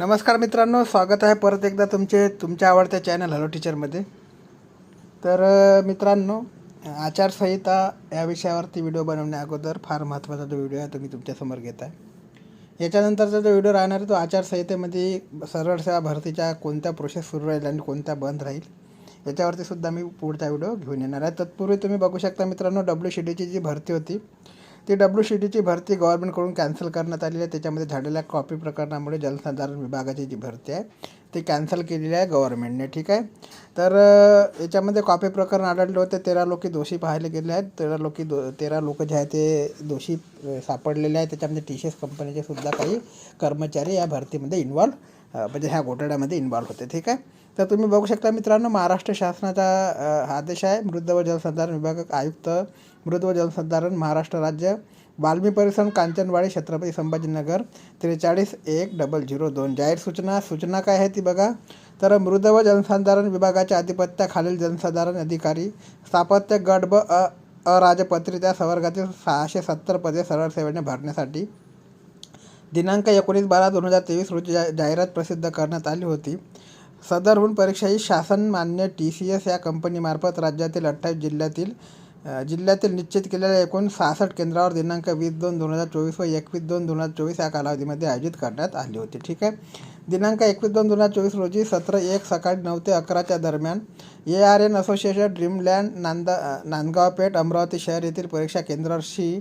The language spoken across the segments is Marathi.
नमस्कार मित्रांनो, स्वागत आहे परत एकदा तुमच्या आवडत्या चॅनल हॅलो टीचरमध्ये. तर मित्रांनो, आचारसंहिता या विषयावरती व्हिडिओ बनवण्या अगोदर फार महत्त्वाचा जो व्हिडिओ आहे तो मी तुमच्यासमोर घेत आहे. याच्यानंतरचा जो व्हिडिओ राहणार आहे तो आचारसंहितेमध्ये सरळ सेवा भरतीच्या कोणत्या प्रोसेस सुरू राहील आणि कोणत्या बंद राहील याच्यावरती सुद्धा मी पुढचा व्हिडिओ घेऊन येणार आहे. तत्पूर्वी तुम्ही बघू शकता मित्रांनो, WCDची जी भरती होती ती WCDची भरती गव्हर्नमेंटकडून कॅन्सल करण्यात आलेली आहे. त्याच्यामध्ये झालेल्या कॉपी प्रकरणामुळे जलसंधारण विभागाची जी भरती आहे ती कॅन्सल केलेली आहे गव्हर्नमेंटने. ठीक आहे. तर याच्यामध्ये कॉपी प्रकरण आढळले होते. 13 लोक दोषी पाहिले गेले आहेत. 13 लोक जे आहेत ते दोषी सापडलेले आहेत. त्याच्यामध्ये TCS कंपनीचे सुद्धा काही कर्मचारी या भरतीमध्ये म्हणजे ह्या घोटाळ्यामध्ये इन्व्हॉल्व होते. ठीक आहे. तर तुम्ही बघू शकता मित्रांनो, महाराष्ट्र शासनाचा आदेश आहे. मृद व जलसंधारण विभाग आयुक्त, मृद व जलसंधारण, महाराष्ट्र राज्य, वाल्मी परिसर, कांचनवाडी, छत्रपती संभाजीनगर, 43-1002. जाहीर सूचना काय आहे ती बघा. तर मृद व जलसंधारण विभागाच्या आधिपत्याखालील जलसंधारण अधिकारी स्थापत्य गट ब अराजपत्रित त्या संवर्गातील 670 पदे सरळ सेवेने भरण्यासाठी दिनांक 19/12/2023 रोजी जाहिरात प्रसिद्ध करण्यात आली होती. सदरहून परीक्षा ही शासनमान्य TCS या कंपनीमार्फत राज्यातील 28 जिल्ह्यातील निश्चित केलेल्या एकूण 66 केंद्रावर दिनांक 20/2/2024 व 21/2/2024 या कालावधीमध्ये आयोजित करण्यात आली होती. ठीक आहे. दिनांक 21/2/2024 रोजी सत्र 1 सकाळी 9 ते 11च्या दरम्यान ARN association Dreamland Nandgaon Peth Amravati शहर येथील परीक्षा केंद्रावर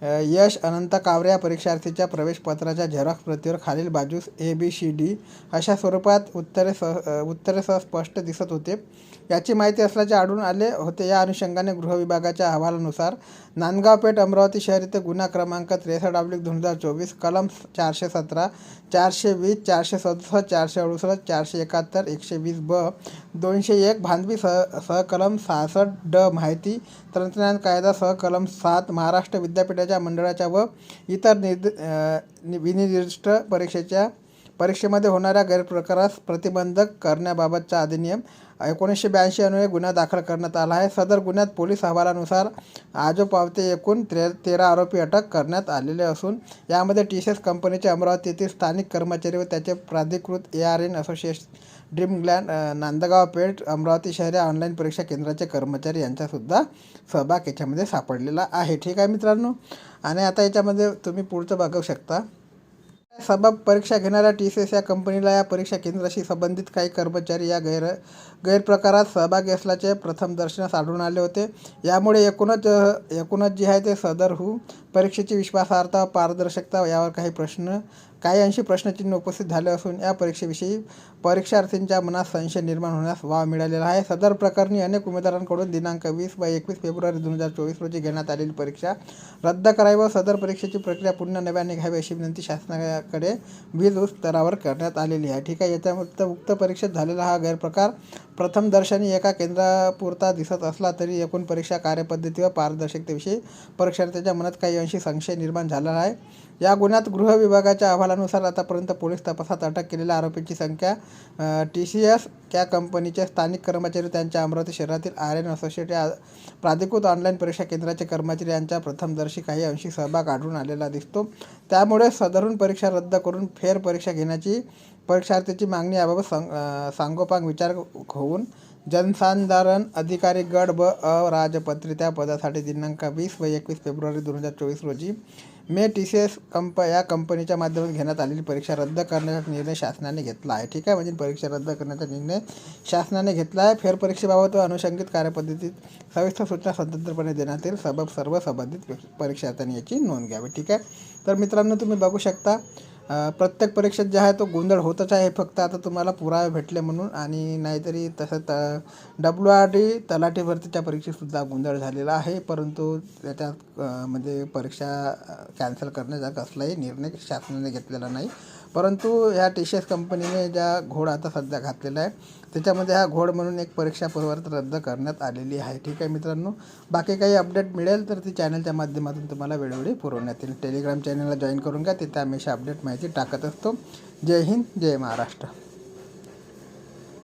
यश अनंत कावरे या परीक्षार्थीच्या प्रवेशपत्राच्या झेरॉक्स प्रतीवर खालील बाजूस ABCD अशा स्वरूपात उत्तरेसह स्पष्ट दिसत होते याची माहिती असल्याचे आढळून आले होते. या अनुषंगाने गृह विभागाच्या अहवालानुसार नांदगाव पेठ अमरावती शहर येथे गुन्हा क्रमांक 63/2024 कलम 417, 420, 467, 468, 471, 120 201 भांडवी सहकलम 66 माहिती तंत्रज्ञान कायदा सहकलम 7 महाराष्ट्र विद्यापीठाच्या मंडळाच्या व इतर विनिर्दिष्ट परीक्षेमध्ये होणाऱ्या गैरप्रकारास प्रतिबंधक करण्याबाबतचा अधिनियम 1982 अन्वये गुन्हा दाखल करण्यात आला आहे. सदर गुन्ह्यात पोलीस अहवालानुसार आजोपावते एकूण 13 आरोपी अटक करण्यात आलेले असून यामध्ये TCS कंपनीचे अमरावती येथील स्थानिक कर्मचारी व त्याचे प्राधिकृत ARN association Dreamland Nandgaon Peth Amravati शहर या ऑनलाईन परीक्षा केंद्राचे कर्मचारी यांचासुद्धा सहभाग याच्यामध्ये सापडलेला आहे. ठीक आहे मित्रांनो. आणि आता याच्यामध्ये तुम्ही पुढचं बघू शकता. सबब परीक्षा घेणाऱ्या TCS या कंपनीला या परीक्षा केंद्राशी संबंधित काही कर्मचारी या गैरप्रकारात सहभागी असल्याचे प्रथम दर्शनास आढळून आले होते. यामुळे एकूणच जी आहे ते सदरहून परीक्षेची विश्वासार्हता पारदर्शकता यावर काही अंशी प्रश्नचिन्ह उपस्थित झाले असून या परीक्षेविषयी परीक्षार्थींच्या मनात संशय निर्माण होण्यास वाव मिळालेला आहे. सदर प्रकरणी अनेक उमेदवारांकडून दिनांक 20 व 21 फेब्रुवारी 2024 रोजी घेण्यात आलेली परीक्षा रद्द करावी व सदर परीक्षेची प्रक्रिया पुन्हा नव्याने घ्यावी अशी विनंती शासनाकडे उच्च स्तरावर करण्यात आलेली आहे. ठीक आहे. याच्यामध्ये उक्त परीक्षेत झालेला हा गैरप्रकार प्रथम दर्शनी एका केंद्रापुरता दिसत असला तरी एकूण परीक्षा कार्यपद्धती व पारदर्शकतेविषयी परीक्षार्थींच्या मनात काही अंशी संशय निर्माण झाला आहे. या गुन्ह्यात गृह विभागाच्या अहवालानुसार आतापर्यंत पोलीस तपासात अटक केलेल्या आरोपींची संख्या TCS या कंपनीचे स्थानिक कर्मचारी त्यांच्या अमरावती शहरातील ARN असोसिएट या प्राधिकृत ऑनलाईन परीक्षा केंद्राचे कर्मचारी यांच्या प्रथमदर्शी काही अंशी सहभाग आढळून आलेला दिसतो. त्यामुळे सदरून परीक्षा रद्द करून फेर परीक्षा घेण्याची परीक्षार्थीची मागणी याबाबत सांगोपांग विचार होऊन जलसंधारण अधिकारी गट ब अराजपत्रित या पदासाठी दिनांक 20 व 21 फेब्रुवारी 2024 रोजी TCS या कंपनीच्या माध्यमातून घेण्यात आलेली परीक्षा रद्द करण्याचा निर्णय शासनाने घेतला आहे. ठीक आहे. म्हणजे परीक्षा रद्द करण्याचा निर्णय शासनाने घेतला आहे. फेरपरीक्षेबाबत व अनुषंगित कार्यपद्धतीत सविस्तर सूचना स्वतंत्रपणे देण्यात येईल. सर्व संबंधित परीक्षार्थ्यांनी याची नोंद घ्यावी. ठीक आहे. तर मित्रांनो, तुम्ही बघू शकता प्रत्येक परीक्षेत जे आहे तो गोंधळ होतच आहे. फक्त आता तुम्हाला पुरावे भेटले म्हणून, आणि नाहीतरी तसं WRD तलाठी भरतीच्या परीक्षेतसुद्धा गोंधळ झालेला आहे. परंतु त्याच्यात म्हणजे परीक्षा कॅन्सल करण्याचा कसलाही निर्णय शासनाने घेतलेला नाही. परंतु ह्या TCS कंपनीने ज्या घोड आता सध्या घातलेला आहे त्याच्यामध्ये हा घोड म्हणून एक परीक्षा परत रद्द करण्यात आलेली आहे. ठीक आहे मित्रांनो. बाकी काही अपडेट मिळेल तर ती चॅनलच्या माध्यमातून तुम्हाला वेळोवेळी पुरवण्यात येईल. टेलिग्राम चॅनलला जॉईन करून घ्या. तिथे हमेशा अपडेट माहिती टाकत असतो. जय हिंद, जय महाराष्ट्र.